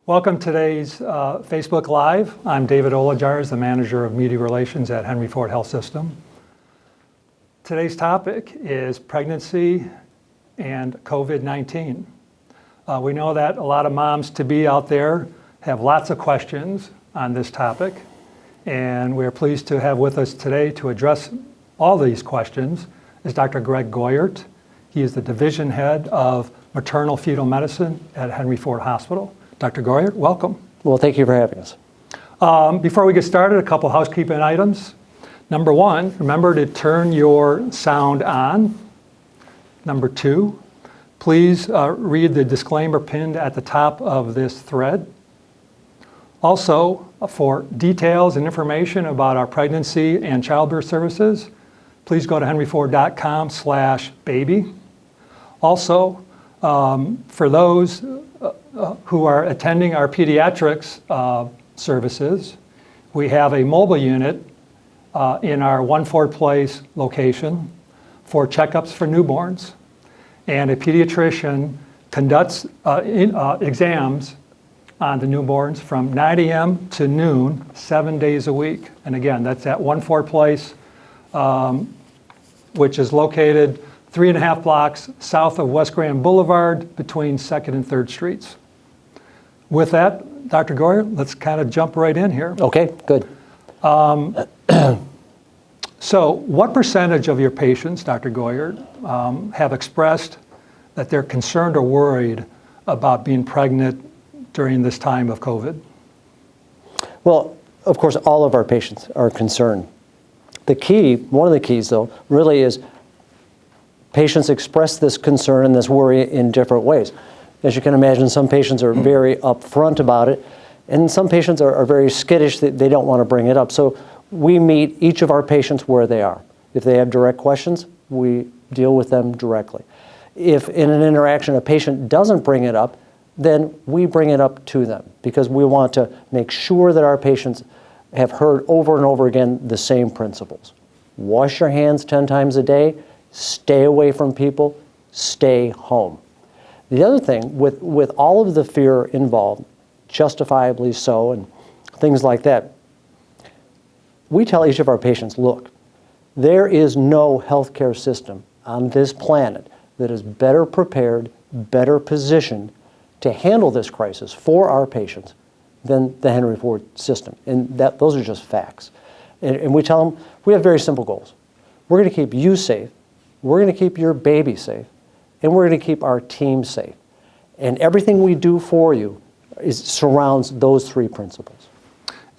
Welcome to today's Facebook Live. I'm David Olajars, the Manager of Media Relations at Henry Ford Health System. Today's topic is pregnancy and COVID-19. We know that a lot of moms-to-be out there have lots of questions on this topic, and we're pleased to have with us today to address all these questions is Dr. Greg Goyert. He is the Division Head of Maternal Fetal Medicine at Henry Ford Hospital. Dr. Goyert, welcome. Well, thank you for having us. Before we get started, a couple housekeeping items. Number one, remember to turn your sound on. Number two, please read the disclaimer pinned at the top of this thread. Also, for details and information about our pregnancy and childbirth services, please go to henryford.com/baby. Also, for those who are attending our pediatrics services, we have a mobile unit in our One Ford Place location for checkups for newborns. And a pediatrician conducts exams on the newborns from 9 a.m. to noon, 7 days a week. And again, that's at One Ford Place, which is located 3.5 blocks south of West Grand Boulevard between 2nd and 3rd Streets. With that, Dr. Goyert, let's kind of jump right in here. Okay, good. So what percentage of your patients, Dr. Goyert, have expressed that they're concerned or worried about being pregnant during this time of COVID? Well, of course, all of our patients are concerned. The key, one of the keys though, really is patients express this concern and this worry in different ways. As you can imagine, some patients are very upfront about it, and some patients are very skittish, that they don't want to bring it up. So we meet each of our patients where they are. If they have direct questions, we deal with them directly. If in an interaction a patient doesn't bring it up, then we bring it up to them, because we want to make sure that our patients have heard over and over again the same principles. Wash your hands 10 times a day, stay away from people, stay home. The other thing, with all of the fear involved, justifiably so, and things like that, we tell each of our patients, look, there is no healthcare system on this planet that is better prepared, better positioned to handle this crisis for our patients than the Henry Ford system. And those are just facts. And we tell them, we have very simple goals. We're going to keep you safe, we're going to keep your baby safe, and we're going to keep our team safe. And everything we do for you surrounds those three principles.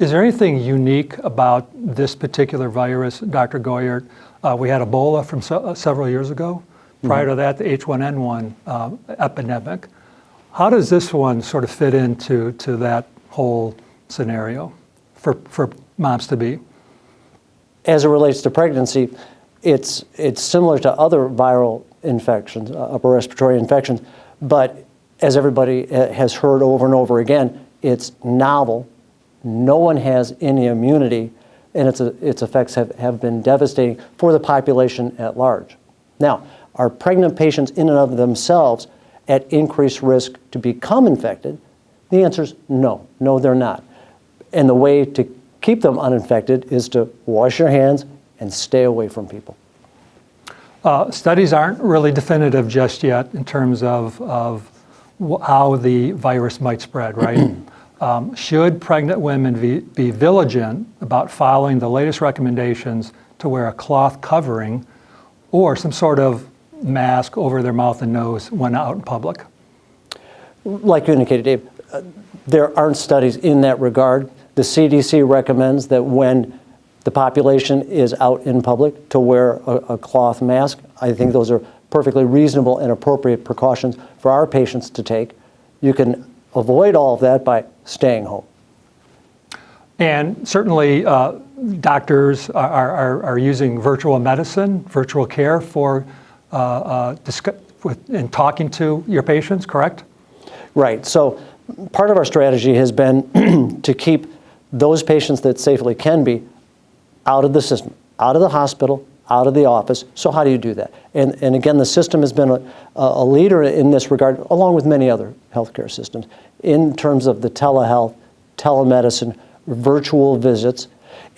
Is there anything unique about this particular virus, Dr. Goyert? We had Ebola from several years ago. Prior to that, the H1N1 epidemic. How does this one sort of fit into that whole scenario for moms-to-be? As it relates to pregnancy, it's similar to other viral infections, upper respiratory infections, but as everybody has heard over and over again, it's novel. No one has any immunity, and its effects have been devastating for the population at large. Now, are pregnant patients in and of themselves at increased risk to become infected? The answer is no. No, they're not. And the way to keep them uninfected is to wash your hands and stay away from people. Studies aren't really definitive just yet in terms of how the virus might spread, right? Should pregnant women be vigilant about following the latest recommendations to wear a cloth covering or some sort of mask over their mouth and nose when out in public? Like you indicated, Dave, there aren't studies in that regard. The CDC recommends that when the population is out in public to wear a cloth mask. I think those are perfectly reasonable and appropriate precautions for our patients to take. You can avoid all of that by staying home. And certainly doctors are using virtual medicine, virtual care for in talking to your patients, correct? Right. So part of our strategy has been to keep those patients that safely can be out of the system, out of the hospital, out of the office. So how do you do that? And again, the system has been a leader in this regard, along with many other healthcare systems, in terms of the telehealth, telemedicine, virtual visits.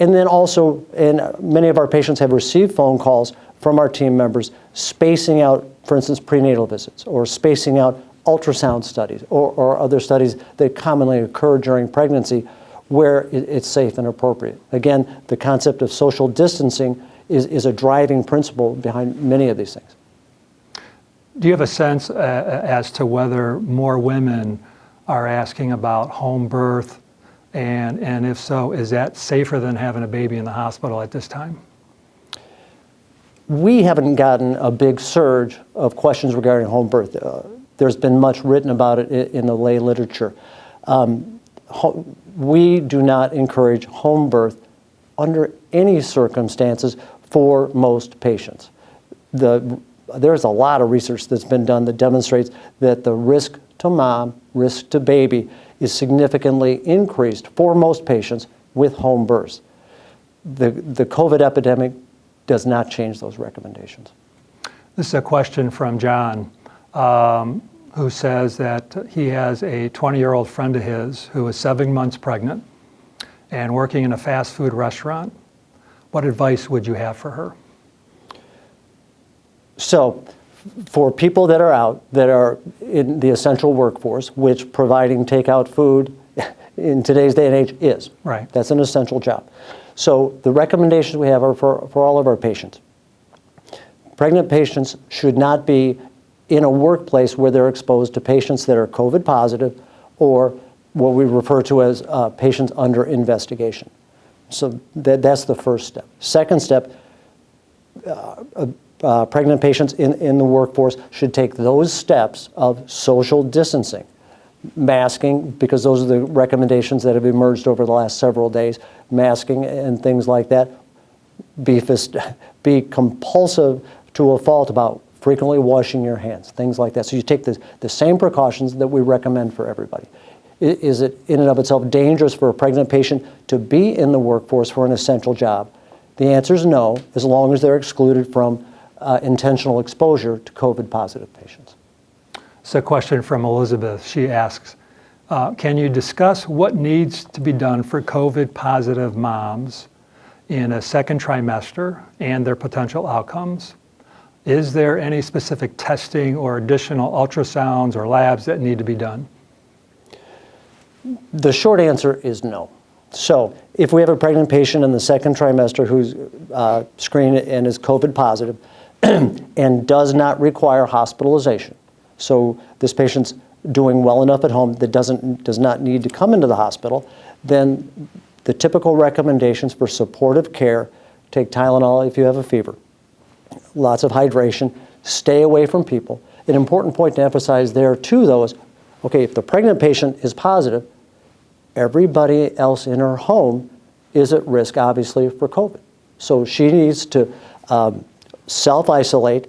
And then also, and many of our patients have received phone calls from our team members spacing out, for instance, prenatal visits, or spacing out ultrasound studies, or other studies that commonly occur during pregnancy where it's safe and appropriate. Again, the concept of social distancing is a driving principle behind many of these things. Do you have a sense as to whether more women are asking about home birth? And if so, is that safer than having a baby in the hospital at this time? We haven't gotten a big surge of questions regarding home birth. There's been much written about it in the lay literature. We do not encourage home birth under any circumstances for most patients. There's a lot of research that's been done that demonstrates that the risk to mom, risk to baby is significantly increased for most patients with home births. The COVID epidemic does not change those recommendations. This is a question from John, who says that he has a 20-year-old friend of his who is 7 months pregnant and working in a fast food restaurant. What advice would you have for her? So, for people that are out, that are in the essential workforce, which providing takeout food in today's day and age is. Right. That's an essential job. So the recommendations we have are for all of our patients. Pregnant patients should not be in a workplace where they're exposed to patients that are COVID positive or what we refer to as patients under investigation. So that's the first step. Second step, pregnant patients in the workforce should take those steps of social distancing, masking, because those are the recommendations that have emerged over the last several days, masking and things like that. Be compulsive to a fault about frequently washing your hands, things like that. So you take the same precautions that we recommend for everybody. Is it in and of itself dangerous for a pregnant patient to be in the workforce for an essential job? The answer is no, as long as they're excluded from intentional exposure to COVID positive patients. It's a question from Elizabeth. She asks, can you discuss what needs to be done for COVID positive moms in a second trimester and their potential outcomes? Is there any specific testing or additional ultrasounds or labs that need to be done? The short answer is no. So if we have a pregnant patient in the second trimester who's screened and is COVID positive and does not require hospitalization, so this patient's doing well enough at home that does not need to come into the hospital, then the typical recommendations for supportive care: take Tylenol if you have a fever, lots of hydration, stay away from people. An important point to emphasize there too, though, is, okay, if the pregnant patient is positive, everybody else in her home is at risk, obviously, for COVID. So she needs to self-isolate,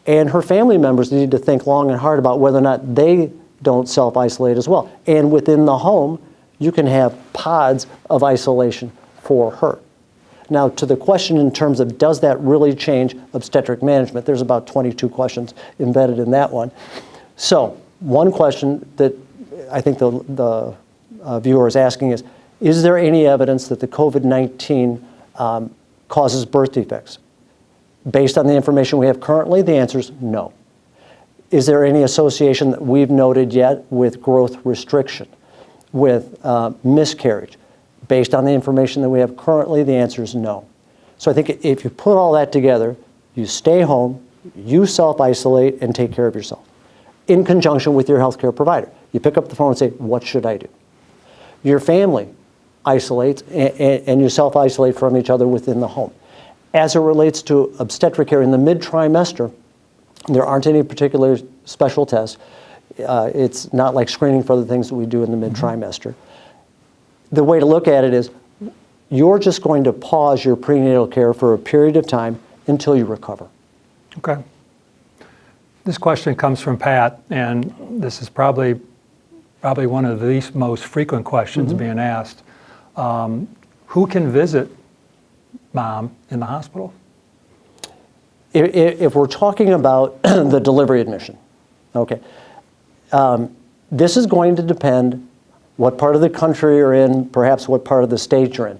and her family members need to think long and hard about whether or not they don't self-isolate as well. And within the home, you can have pods of isolation for her. Now, to the question in terms of does that really change obstetric management, there's about 22 questions embedded in that one. So one question that I think the viewer is asking is there any evidence that the COVID-19 causes birth defects? Based on the information we have currently, the answer is no. Is there any association that we've noted yet with growth restriction, with miscarriage? Based on the information that we have currently, the answer is no. So I think if you put all that together, you stay home, you self-isolate, and take care of yourself in conjunction with your healthcare provider. You pick up the phone and say, what should I do? Your family isolates, and you self-isolate from each other within the home. As it relates to obstetric care in the mid-trimester, there aren't any particular special tests. It's not like screening for the things that we do in the mid-trimester. The way to look at it is you're just going to pause your prenatal care for a period of time until you recover. Okay. This question comes from Pat, and this is probably one of the most frequent questions being asked. Who can visit mom in the hospital? If we're talking about the delivery admission, okay, This is going to depend what part of the country you're in, perhaps what part of the state you're in.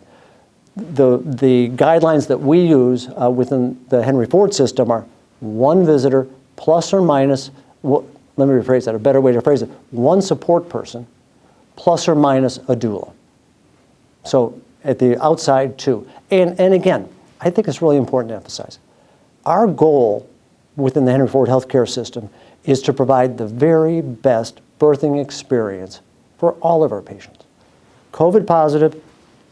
The guidelines that we use within the Henry Ford system are one visitor plus or minus, let me rephrase that, a better way to phrase it, one support person plus or minus a doula. So at the outside, two. And again, I think it's really important to emphasize, our goal within the Henry Ford healthcare system is to provide the very best birthing experience for all of our patients. COVID positive,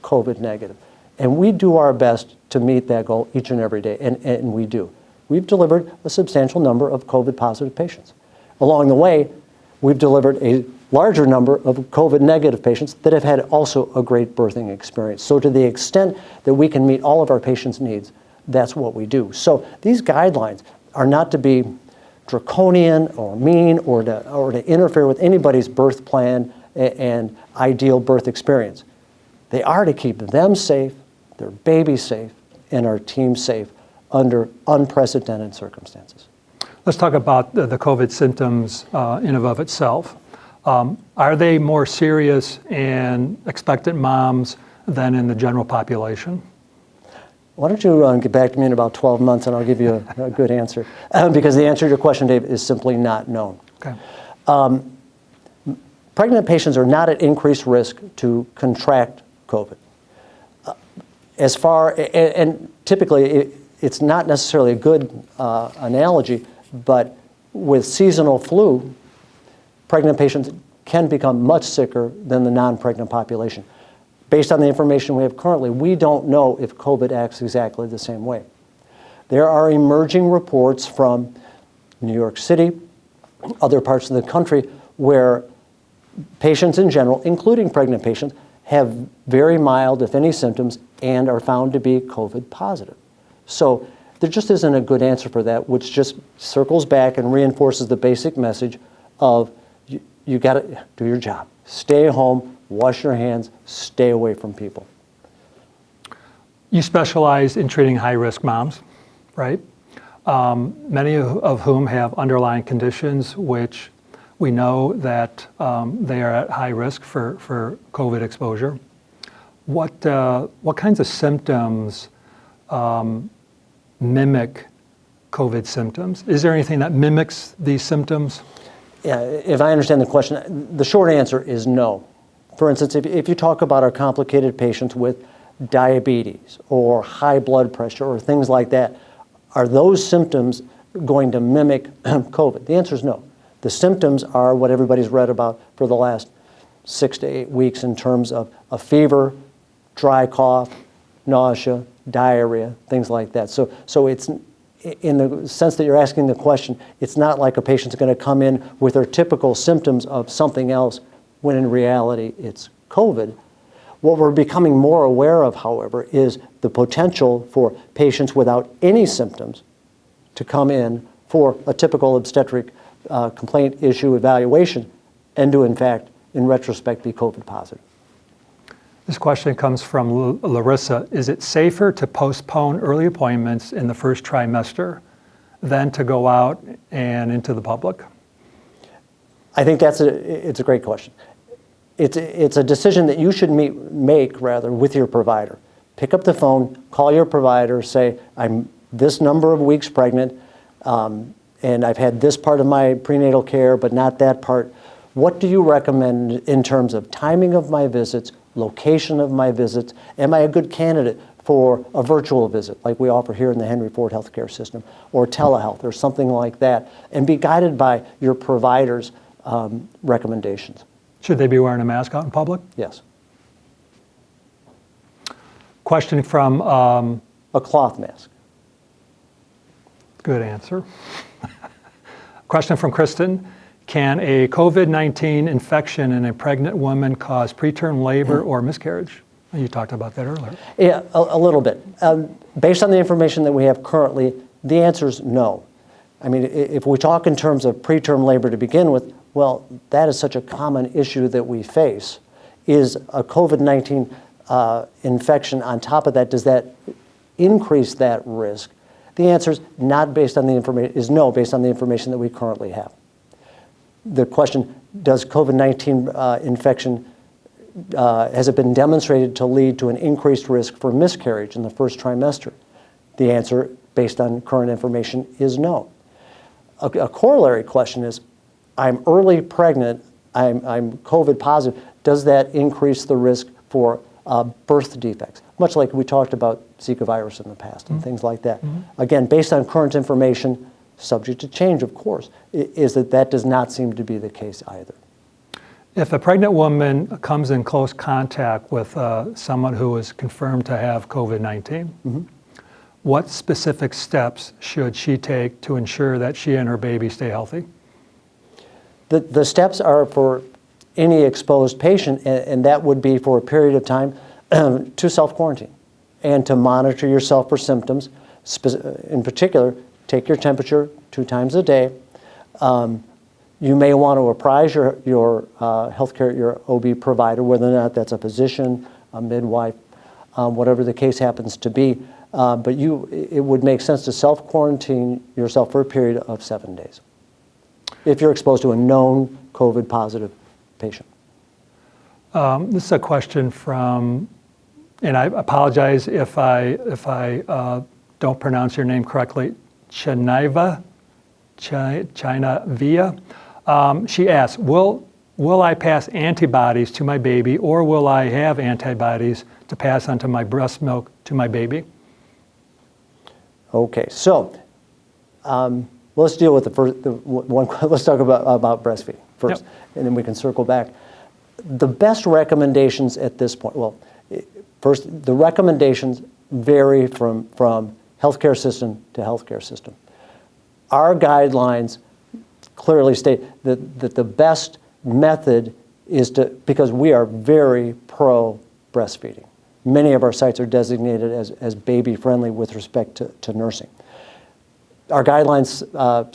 COVID negative. And we do our best to meet that goal each and every day, and we do. We've delivered a substantial number of COVID positive patients. Along the way, we've delivered a larger number of COVID negative patients that have had also a great birthing experience. So to the extent that we can meet all of our patients' needs, that's what we do. So these guidelines are not to be draconian or mean or to interfere with anybody's birth plan and ideal birth experience. They are to keep them safe, their baby safe, and our team safe under unprecedented circumstances. Let's talk about the COVID symptoms in and of itself. Are they more serious in expectant moms than in the general population? Why don't you get back to me in about 12 months and I'll give you a good answer. Because the answer to your question, Dave, is simply not known. Okay. Pregnant patients are not at increased risk to contract COVID. And typically, it's not necessarily a good analogy, but with seasonal flu, pregnant patients can become much sicker than the non-pregnant population. Based on the information we have currently, we don't know if COVID acts exactly the same way. There are emerging reports from New York City, other parts of the country, where patients in general, including pregnant patients, have very mild, if any, symptoms and are found to be COVID positive. So there just isn't a good answer for that, which just circles back and reinforces the basic message of you got to do your job. Stay home, wash your hands, stay away from people. You specialize in treating high-risk moms, right? Many of whom have underlying conditions which we know that they are at high risk for COVID exposure. What kinds of symptoms mimic COVID symptoms? Is there anything that mimics these symptoms? Yeah, if I understand the question, the short answer is no. For instance, if you talk about our complicated patients with diabetes or high blood pressure or things like that, are those symptoms going to mimic COVID? The answer is no. The symptoms are what everybody's read about for the last 6 to 8 weeks in terms of a fever, dry cough, nausea, diarrhea, things like that. So it's, in the sense that you're asking the question, it's not like a patient's going to come in with their typical symptoms of something else when in reality it's COVID. What we're becoming more aware of, however, is the potential for patients without any symptoms to come in for a typical obstetric complaint issue evaluation and to, in fact, in retrospect, be COVID positive. This question comes from Larissa. Is it safer to postpone early appointments in the first trimester than to go out and into the public? I think it's a great question. It's a decision that you should make with your provider. Pick up the phone, call your provider, say, I'm this number of weeks pregnant, and I've had this part of my prenatal care, but not that part. What do you recommend in terms of timing of my visits, location of my visits? Am I a good candidate for a virtual visit like we offer here in the Henry Ford healthcare system, or telehealth or something like that, and be guided by your provider's recommendations. Should they be wearing a mask out in public? Yes. Question from... a cloth mask. Good answer. Question from Kristen. Can a COVID-19 infection in a pregnant woman cause preterm labor or miscarriage? You talked about that earlier. Yeah, a little bit. Based on the information that we have currently, the answer is no. I mean, if we talk in terms of preterm labor to begin with, well, that is such a common issue that we face. Is a COVID-19 infection on top of that, does that increase that risk? The answer is not based on the information, is no, based on the information that we currently have. The question, does COVID-19 infection, has it been demonstrated to lead to an increased risk for miscarriage in the first trimester? The answer, based on current information, is no. A corollary question is, I'm early pregnant, I'm COVID positive, does that increase the risk for birth defects? Much like we talked about Zika virus in the past and things like that. Again, based on current information, subject to change, of course, is that does not seem to be the case either. If a pregnant woman comes in close contact with someone who is confirmed to have COVID-19, what specific steps should she take to ensure that she and her baby stay healthy? The steps are for any exposed patient, and that would be for a period of time to self-quarantine and to monitor yourself for symptoms. In particular, take your temperature 2 times a day. You may want to apprise your healthcare, your OB provider, whether or not that's a physician, a midwife, whatever the case happens to be. But it would make sense to self-quarantine yourself for a period of 7 days if you're exposed to a known COVID positive patient. This is a question from, and I apologize if I don't pronounce your name correctly, China Via. She asks, will I pass antibodies to my baby, or will I have antibodies to pass onto my breast milk to my baby? Okay, so let's deal with the first one. Let's talk about breastfeeding first, and then we can circle back. The best recommendations at this point, well, first, the recommendations vary from healthcare system to healthcare system. Our guidelines clearly state that the best method is to, because we are very pro breastfeeding. Many of our sites are designated as baby-friendly with respect to nursing. Our guidelines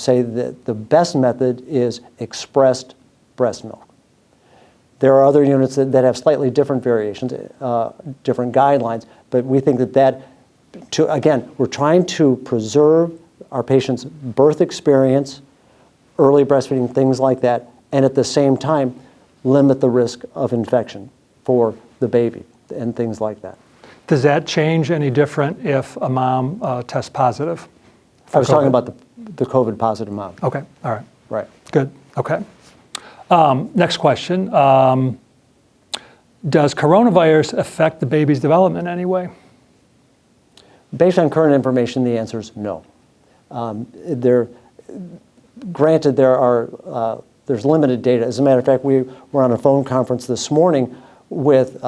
say that the best method is expressed breast milk. There are other units that have slightly different variations, different guidelines, but we think again, we're trying to preserve our patients' birth experience, early breastfeeding, things like that, and at the same time, limit the risk of infection for the baby and things like that. Does that change any different if a mom tests positive? I was talking about the COVID positive mom. Okay, all right. Right. Good, okay. Next question. Does coronavirus affect the baby's development in any way? Based on current information, the answer is no. Granted, there's limited data. As a matter of fact, we were on a phone conference this morning with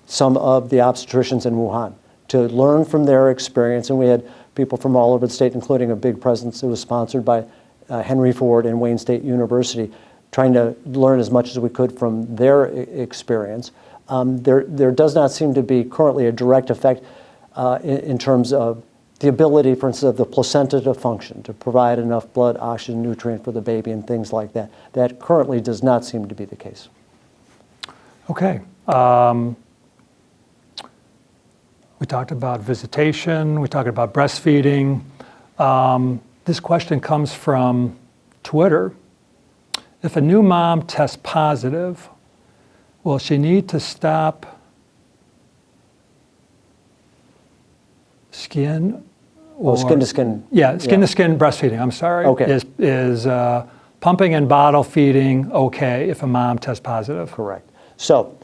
some of the obstetricians in Wuhan to learn from their experience, and we had people from all over the state, including a big presence that was sponsored by Henry Ford and Wayne State University, trying to learn as much as we could from their experience. There does not seem to be currently a direct effect in terms of the ability, for instance, of the placenta to function, to provide enough blood, oxygen, nutrient for the baby and things like that. That currently does not seem to be the case. Okay. We talked about visitation, we talked about breastfeeding. This question comes from Twitter. If a new mom tests positive, will she need to stop skin? Well, skin to skin. Yeah, skin to skin breastfeeding, I'm sorry. Okay. Is pumping and bottle feeding okay if a mom tests positive? Correct. So,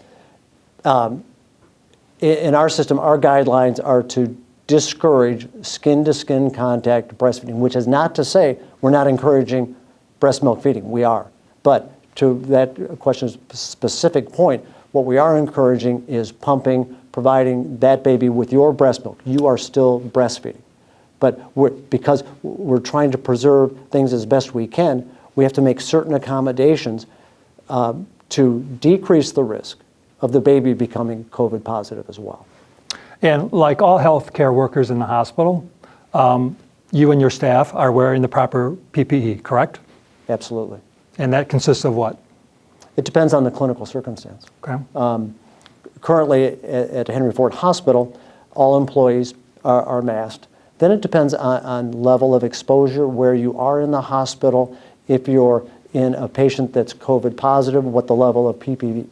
in our system, our guidelines are to discourage skin-to-skin contact breastfeeding, which is not to say we're not encouraging breast milk feeding. We are. But to that question's specific point, what we are encouraging is pumping, providing that baby with your breast milk. You are still breastfeeding. But because we're trying to preserve things as best we can, we have to make certain accommodations to decrease the risk of the baby becoming COVID positive as well. And like all healthcare workers in the hospital, you and your staff are wearing the proper PPE, correct? Absolutely. And that consists of what? It depends on the clinical circumstance. Okay. Currently at Henry Ford Hospital, all employees are masked. Then it depends on level of exposure, where you are in the hospital, if you're in a patient that's COVID positive, what the level of PPE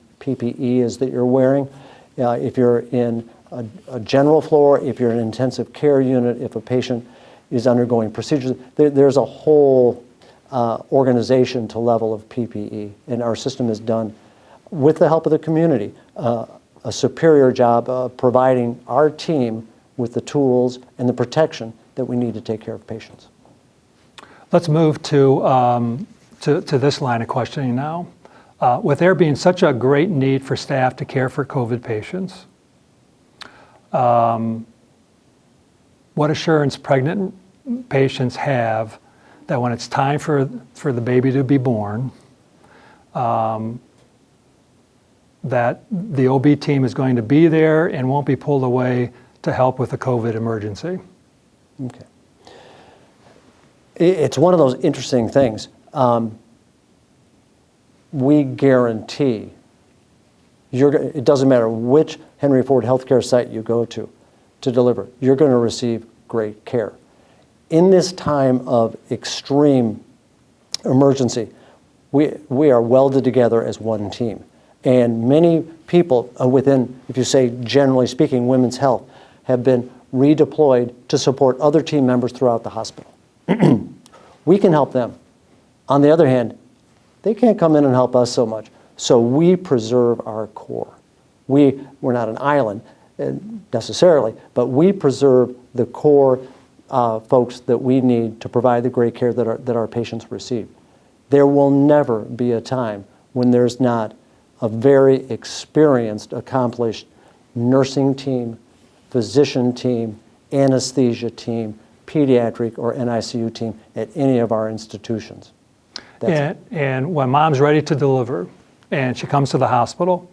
is that you're wearing. If you're in a general floor, if you're in an intensive care unit, if a patient is undergoing procedures, there's a whole organization to level of PPE, and our system is done with the help of the community, a superior job of providing our team with the tools and the protection that we need to take care of patients. Let's move to this line of questioning now. With there being such a great need for staff to care for COVID patients, what assurance pregnant patients have that when it's time for the baby to be born, that the OB team is going to be there and won't be pulled away to help with the COVID emergency? Okay. It's one of those interesting things. We guarantee, it doesn't matter which Henry Ford healthcare site you go to deliver, you're going to receive great care. In this time of extreme emergency, we are welded together as one team. And many people within, if you say generally speaking, women's health, have been redeployed to support other team members throughout the hospital. We can help them. On the other hand, they can't come in and help us so much. So we preserve our core. We're not an island necessarily, but we preserve the core folks that we need to provide the great care that our patients receive. There will never be a time when there's not a very experienced, accomplished nursing team, physician team, anesthesia team, pediatric or NICU team at any of our institutions. And when mom's ready to deliver and she comes to the hospital,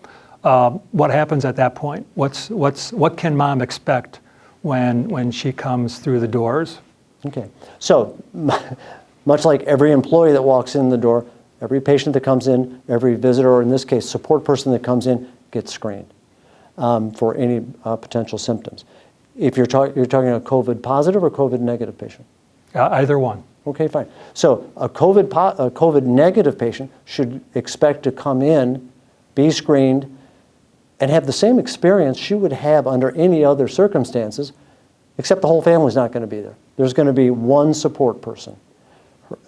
what happens at that point? What can mom expect when she comes through the doors? Okay, so much like every employee that walks in the door, every patient that comes in, every visitor, or in this case, support person that comes in, gets screened for any potential symptoms. If you're talking a COVID positive or COVID negative patient? Either one. Okay, fine. So a COVID negative patient should expect to come in, be screened, and have the same experience she would have under any other circumstances, except the whole family's not going to be there. There's going to be one support person.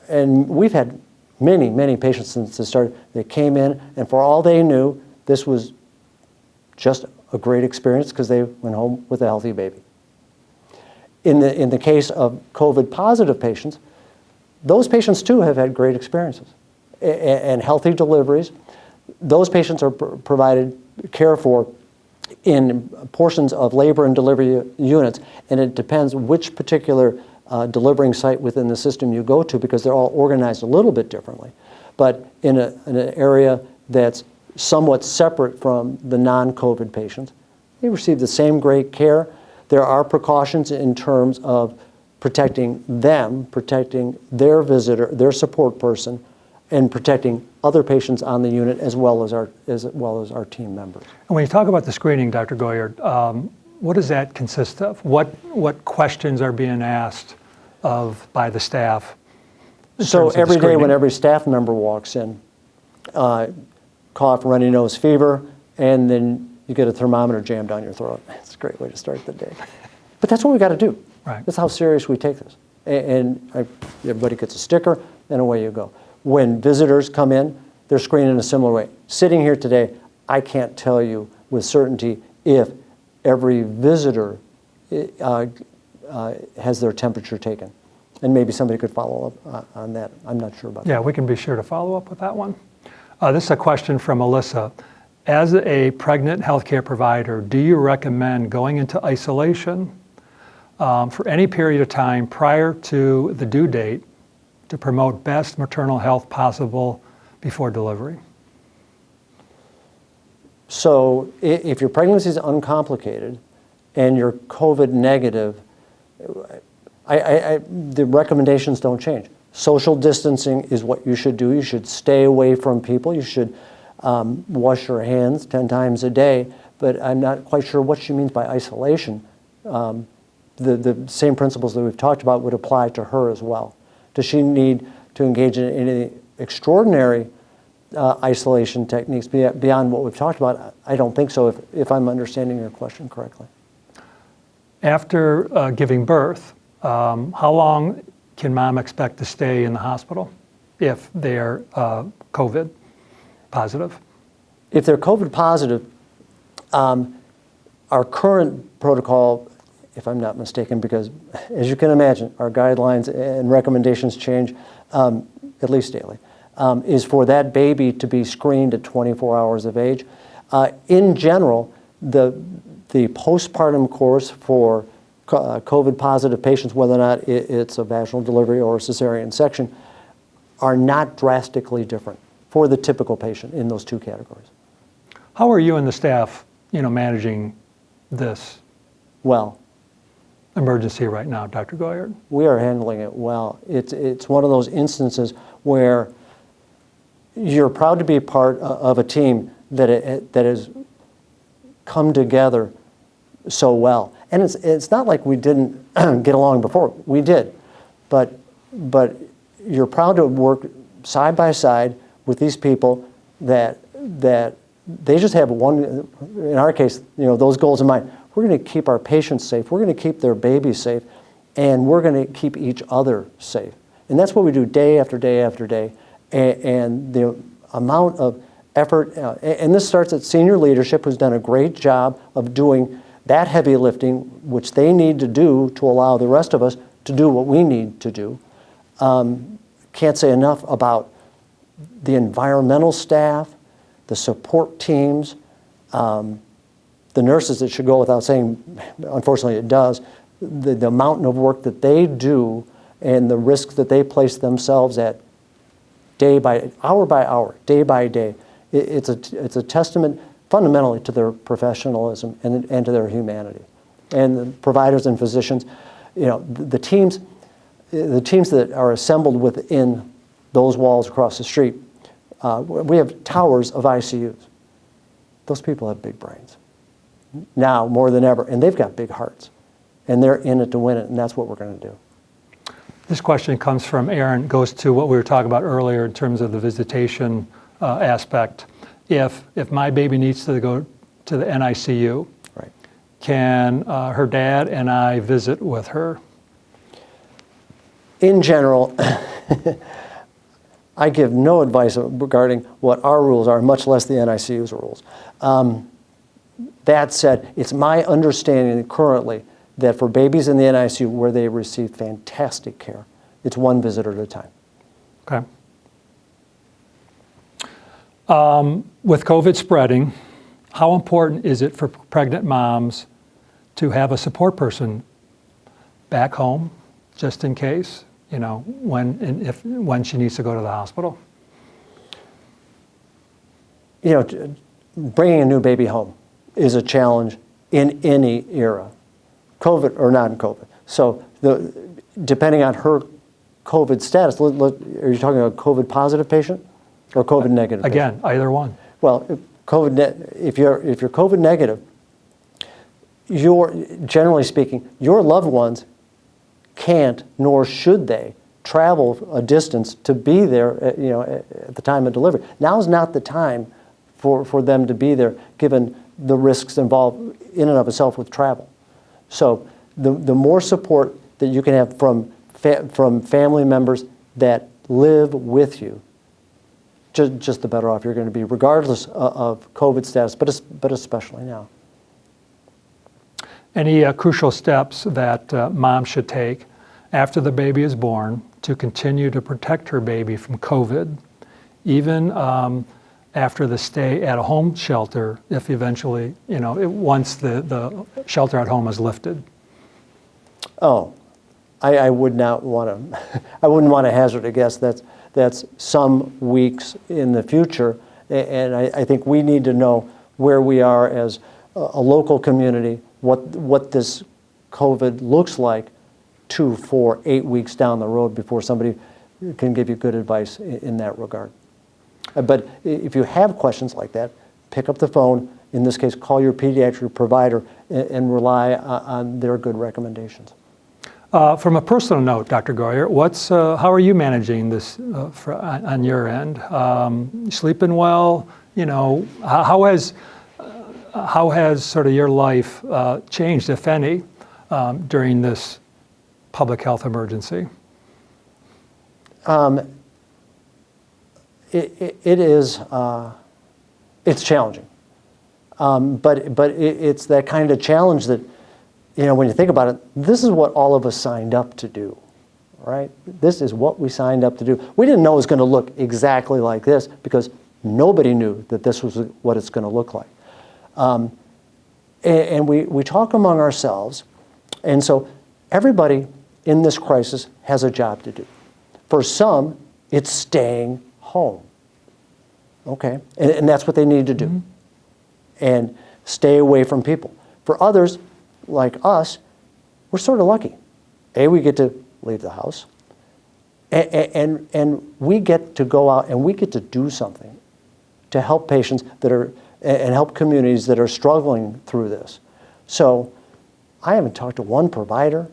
And we've had many, many patients since it started that came in, and for all they knew, this was just a great experience because they went home with a healthy baby. In the case of COVID positive patients, those patients too have had great experiences and healthy deliveries. Those patients are provided care for in portions of labor and delivery units, and it depends which particular delivering site within the system you go to because they're all organized a little bit differently. But in an area that's somewhat separate from the non-COVID patients, they receive the same great care. There are precautions in terms of protecting them, protecting their visitor, their support person, and protecting other patients on the unit as well as our team members. And when you talk about the screening, Dr. Goyard, what does that consist of? What questions are being asked by the staff? So every day when every staff member walks in, cough, runny nose, fever, and then you get a thermometer jammed down your throat. It's a great way to start the day. But that's what we got to do. Right. That's how serious we take this. And everybody gets a sticker, and away you go. When visitors come in, they're screened in a similar way. Sitting here today, I can't tell you with certainty if every visitor has their temperature taken. And maybe somebody could follow up on that. I'm not sure about that. Yeah, we can be sure to follow up with that one. This is a question from Alyssa. As a pregnant healthcare provider, do you recommend going into isolation for any period of time prior to the due date to promote best maternal health possible before delivery? So if your pregnancy is uncomplicated and you're COVID negative, the recommendations don't change. Social distancing is what you should do. You should stay away from people. You should wash your hands 10 times a day, but I'm not quite sure what she means by isolation. The same principles that we've talked about would apply to her as well. Does she need to engage in any extraordinary isolation techniques beyond what we've talked about, I don't think so, if I'm understanding your question correctly. After giving birth, how long can mom expect to stay in the hospital if they're COVID positive? If they're COVID positive, our current protocol, if I'm not mistaken, because as you can imagine, our guidelines and recommendations change at least daily, is for that baby to be screened at 24 hours of age. In general, the postpartum course for COVID positive patients, whether or not it's a vaginal delivery or a cesarean section, are not drastically different for the typical patient in those two categories. How are you and the staff, managing this emergency right now, Dr. Goyard? We are handling it well. It's one of those instances where you're proud to be part of a team that has come together so well. And it's not like we didn't get along before. We did. But you're proud to work side by side with these people that they just have one, in our case, those goals in mind. We're going to keep our patients safe. We're going to keep their babies safe. And we're going to keep each other safe. And that's what we do day after day after day. And the amount of effort, and this starts at senior leadership, who's done a great job of doing that heavy lifting, which they need to do to allow the rest of us to do what we need to do. Can't say enough about the environmental staff, the support teams, the nurses. It should go without saying, unfortunately it does, the mountain of work that they do and the risks that they place themselves at hour by hour, day by day. It's a testament fundamentally to their professionalism and to their humanity. And the providers and physicians, the teams that are assembled within those walls across the street, we have towers of ICUs. Those people have big brains now more than ever, and they've got big hearts, and they're in it to win it, and that's what we're going to do. This question comes from Aaron, goes to what we were talking about earlier in terms of the visitation aspect. If my baby needs to go to the NICU, right, can her dad and I visit with her? In general, I give no advice regarding what our rules are, much less the NICU's rules. That said, it's my understanding currently that for babies in the NICU where they receive fantastic care, it's one visitor at a time. Okay. With COVID spreading, how important is it for pregnant moms to have a support person back home, just in case, when she needs to go to the hospital? Bringing a new baby home is a challenge in any era, COVID or non-COVID. So depending on her COVID status, are you talking about a COVID positive patient or COVID negative patient? Again, either one. Well, if you're COVID negative, generally speaking, your loved ones can't, nor should they, travel a distance to be there at the time of delivery. Now's not the time for them to be there, given the risks involved in and of itself with travel. So the more support that you can have from family members that live with you, just the better off you're going to be, regardless of COVID status, but especially now. Any crucial steps that mom should take after the baby is born to continue to protect her baby from COVID, even after the stay at a home shelter, if eventually, once the shelter at home is lifted? Oh, I would not want to. I wouldn't want to hazard a guess. That's some weeks in the future, and I think we need to know where we are as a local community, what this COVID looks like 2, 4, 8 weeks down the road before somebody can give you good advice in that regard. But if you have questions like that, pick up the phone. In this case, call your pediatric provider and rely on their good recommendations. From a personal note, Dr. Goyer, how are you managing this on your end? Sleeping well? How has sort of your life changed, if any, during this public health emergency? It's challenging, but it's that kind of challenge that, when you think about it, this is what all of us signed up to do, right? This is what we signed up to do. We didn't know it was going to look exactly like this because nobody knew that this was what it's going to look like. And we talk among ourselves, and so everybody in this crisis has a job to do. For some, it's staying home, okay? And that's what they need to do, mm-hmm. and stay away from people. For others, like us, we're sort of lucky. We get to leave the house, and we get to go out and we get to do something to help patients and help communities that are struggling through this. So I haven't talked to one provider,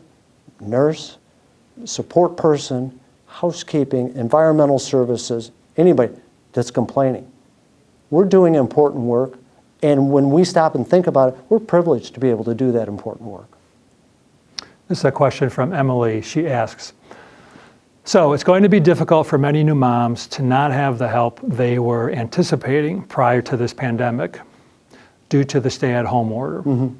nurse, support person, housekeeping, environmental services, anybody that's complaining. We're doing important work, and when we stop and think about it, we're privileged to be able to do that important work. This is a question from Emily. She asks, so it's going to be difficult for many new moms to not have the help they were anticipating prior to this pandemic due to the stay-at-home order. Mm-hmm.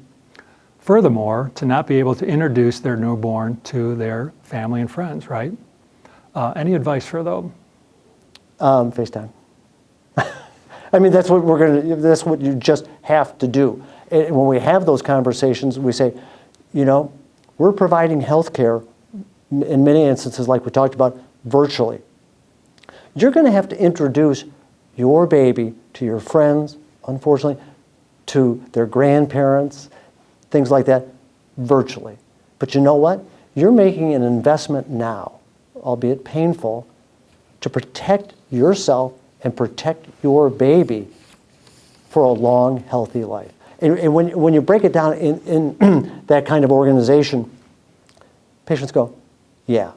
Furthermore, to not be able to introduce their newborn to their family and friends, right? Any advice for them? FaceTime. I mean, that's what you just have to do. And when we have those conversations, we say, we're providing health care in many instances, like we talked about, virtually. You're going to have to introduce your baby to your friends, unfortunately, to their grandparents, things like that, virtually. But you know what? You're making an investment now, albeit painful, to protect yourself and protect your baby for a long, healthy life. And when you break it down in that kind of organization, patients go, yeah.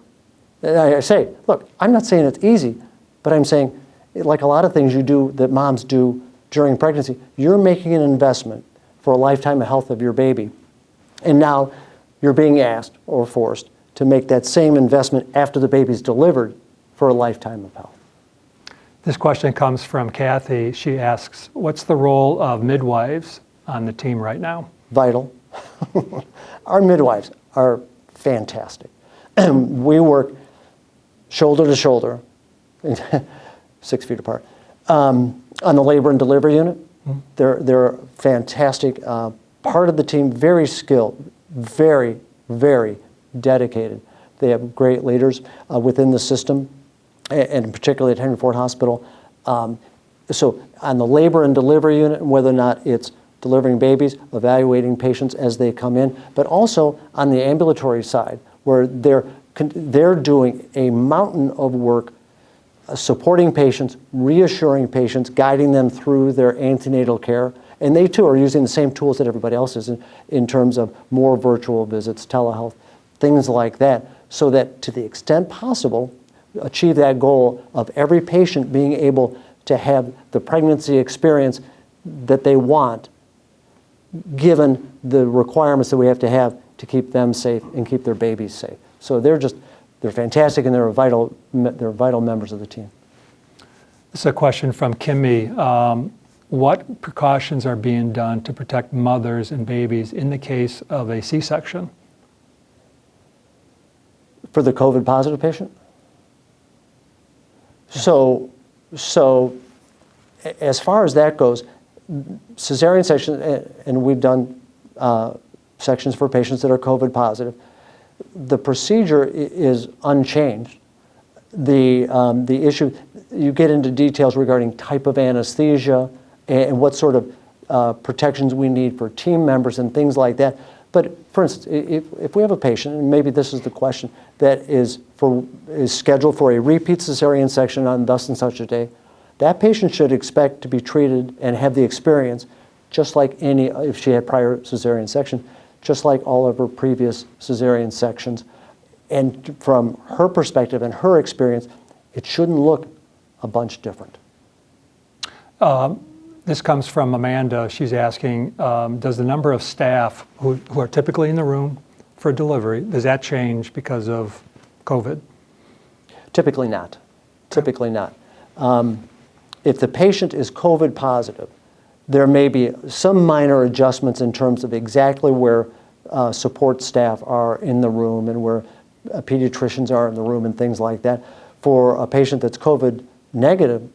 And I say, look, I'm not saying it's easy, but I'm saying, like a lot of things you do that moms do during pregnancy, you're making an investment for a lifetime of health of your baby. And now you're being asked or forced to make that same investment after the baby's delivered for a lifetime of health. This question comes from Kathy. She asks, what's the role of midwives on the team right now? Vital. Our midwives are fantastic. We work shoulder to shoulder, 6 feet apart, on the labor and delivery unit. Mm-hmm. They're fantastic part of the team, very skilled, very, very dedicated. They have great leaders within the system, and particularly at Henry Ford Hospital. So on the labor and delivery unit, whether or not it's delivering babies, evaluating patients as they come in, but also on the ambulatory side, where they're doing a mountain of work supporting patients, reassuring patients, guiding them through their antenatal care. And they too are using the same tools that everybody else is in terms of more virtual visits, telehealth, things like that, so that to the extent possible, achieve that goal of every patient being able to have the pregnancy experience that they want, given the requirements that we have to keep them safe and keep their babies safe. So they're fantastic, and they're vital members of the team. This is a question from Kimmy. What precautions are being done to protect mothers and babies in the case of a C-section? For the COVID positive patient? Yeah. So as far as that goes, cesarean section, and we've done sections for patients that are COVID positive, the procedure is unchanged. The issue, you get into details regarding type of anesthesia and what sort of protections we need for team members and things like that. But for instance, if we have a patient, and maybe this is the question, that is scheduled for a repeat cesarean section on thus and such a day, that patient should expect to be treated and have the experience just like if she had prior cesarean section, just like all of her previous cesarean sections. And from her perspective and her experience, it shouldn't look a bunch different. This comes from Amanda. She's asking, does the number of staff who are typically in the room for delivery, does that change because of COVID? Typically not. Typically not. If the patient is COVID positive, there may be some minor adjustments in terms of exactly where support staff are in the room and where pediatricians are in the room and things like that. For a patient that's COVID negative,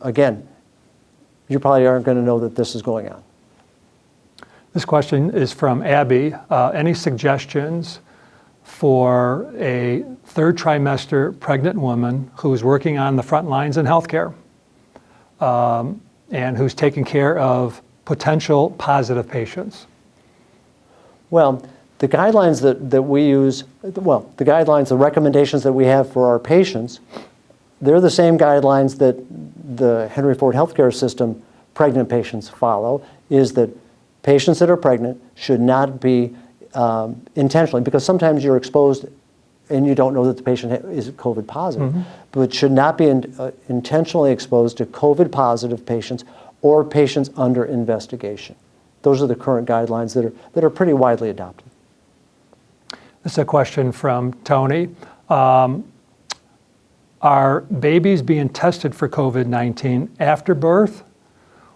again, you probably aren't going to know that this is going on. This question is from Abby. Any suggestions for a third trimester pregnant woman who's working on the front lines in healthcare and who's taking care of potential positive patients? Well, the guidelines that we use, the recommendations that we have for our patients, they're the same guidelines that the Henry Ford Healthcare System pregnant patients follow, is that patients that are pregnant should not be intentionally, because sometimes you're exposed and you don't know that the patient is COVID positive, but should not be intentionally exposed to COVID positive patients or patients under investigation. Those are the current guidelines that are pretty widely adopted. This is a question from Tony. Are babies being tested for COVID-19 after birth,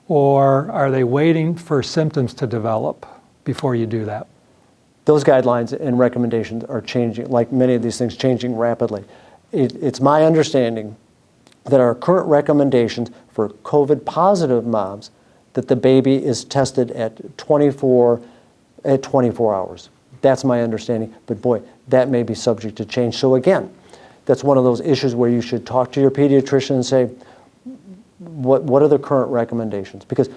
or are they waiting for symptoms to develop before you do that? Those guidelines and recommendations are changing, like many of these things, changing rapidly. It's my understanding that our current recommendations for COVID positive moms, that the baby is tested at 24 hours. That's my understanding, but boy, that may be subject to change. So again, that's one of those issues where you should talk to your pediatrician and say, what are the current recommendations? Because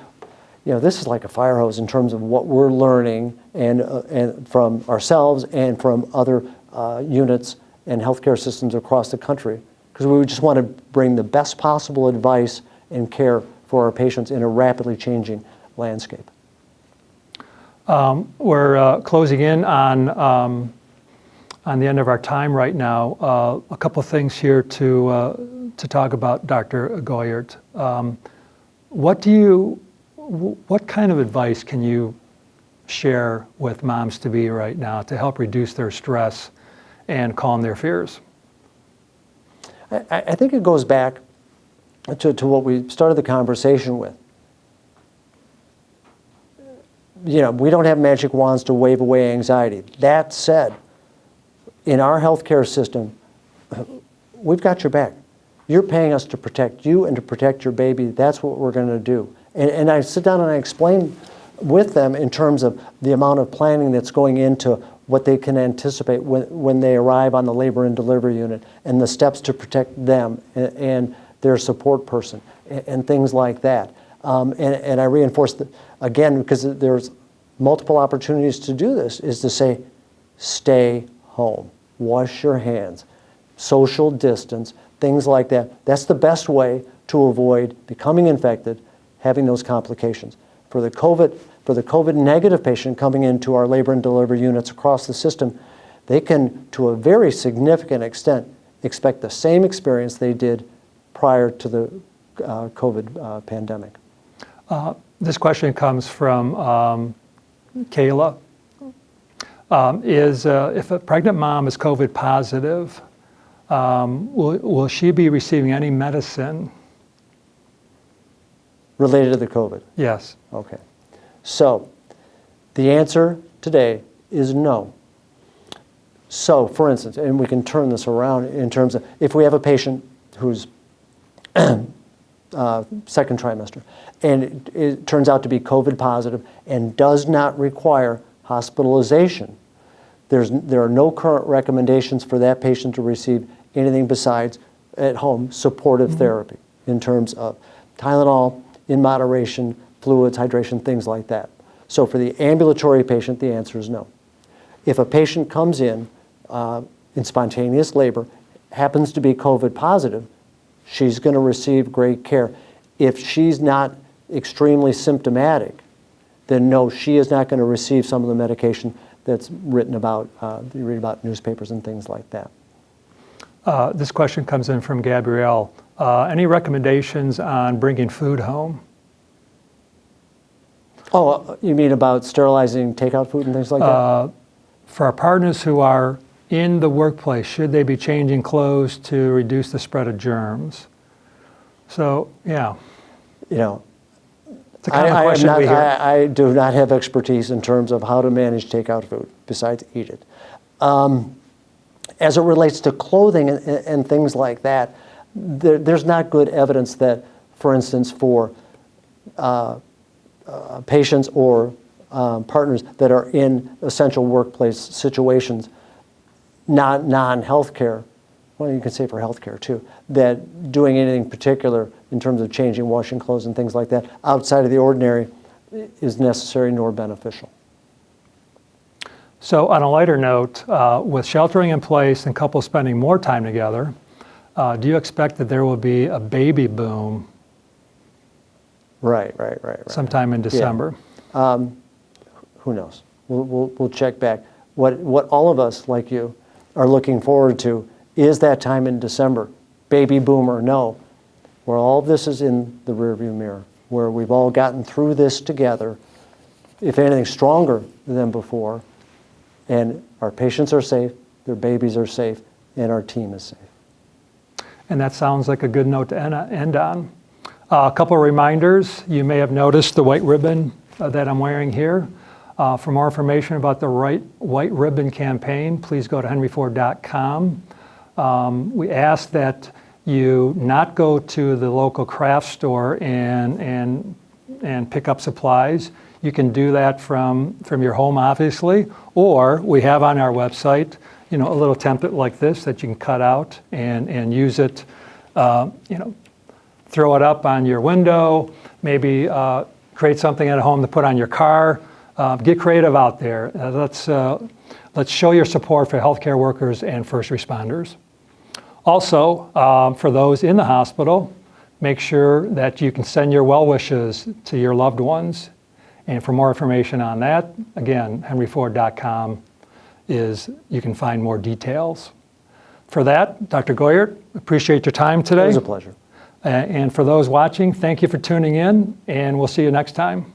this is like a fire hose in terms of what we're learning and from ourselves and from other units and healthcare systems across the country, because we just want to bring the best possible advice and care for our patients in a rapidly changing landscape. We're closing in on the end of our time right now. A couple of things here to talk about, Dr. Goyert. What kind of advice can you share with moms-to-be right now to help reduce their stress and calm their fears? I think it goes back to what we started the conversation with. We don't have magic wands to wave away anxiety. That said, in our healthcare system, we've got your back. You're paying us to protect you and to protect your baby. That's what we're going to do. And I sit down and I explain with them in terms of the amount of planning that's going into what they can anticipate when they arrive on the labor and delivery unit, and the steps to protect them and their support person and things like that. And I reinforce that, again, because there's multiple opportunities to do this, is to say, stay home, wash your hands, social distance, things like that. That's the best way to avoid becoming infected, having those complications. For the COVID negative patient coming into our labor and delivery units across the system, they can, to a very significant extent, expect the same experience they did prior to the COVID pandemic. This question comes from Kayla. If a pregnant mom is COVID positive, will she be receiving any medicine? Related to the COVID? Yes. Okay. So the answer today is no. So, for instance, and we can turn this around in terms of if we have a patient who's second trimester and it turns out to be COVID positive and does not require hospitalization, there are no current recommendations for that patient to receive anything besides at home supportive therapy in terms of Tylenol in moderation, fluids, hydration, things like that. So for the ambulatory patient, the answer is no. If a patient comes in spontaneous labor, happens to be COVID positive, she's going to receive great care. If she's not extremely symptomatic, then no, she is not going to receive some of the medication that's written about, you read about newspapers and things like that. This question comes in from Gabrielle. Any recommendations on bringing food home? Oh, you mean about sterilizing takeout food and things like that? For our partners who are in the workplace, should they be changing clothes to reduce the spread of germs? So, yeah. You know, It's a common question we hear. I do not have expertise in terms of how to manage takeout food, besides eat it. As it relates to clothing and things like that, there's not good evidence that, for instance, for patients or partners that are in essential workplace situations, non-healthcare, well, you can say for healthcare too, that doing anything particular in terms of changing, washing clothes and things like that outside of the ordinary is necessary nor beneficial. So on a lighter note, with sheltering in place and couples spending more time together, do you expect that there will be a baby boom Right. sometime in December? Yeah. Who knows? We'll check back. What all of us, like you, are looking forward to is that time in December, baby boom or no, where all of this is in the rearview mirror, where we've all gotten through this together, if anything, stronger than before, and our patients are safe, their babies are safe, and our team is safe. And that sounds like a good note to end on. A couple of reminders. You may have noticed the white ribbon that I'm wearing here. For more information about the White Ribbon campaign, please go to henryford.com. We ask that you not go to the local craft store and pick up supplies. You can do that from your home, obviously, or we have on our website, a little template like this that you can cut out and use it, throw it up on your window, maybe create something at home to put on your car. Get creative out there. Let's show your support for healthcare workers and first responders. Also, for those in the hospital, make sure that you can send your well wishes to your loved ones. And for more information on that, again, henryford.com you can find more details. For that, Dr. Goyert, appreciate your time today. It was a pleasure. And for those watching, thank you for tuning in, and we'll see you next time.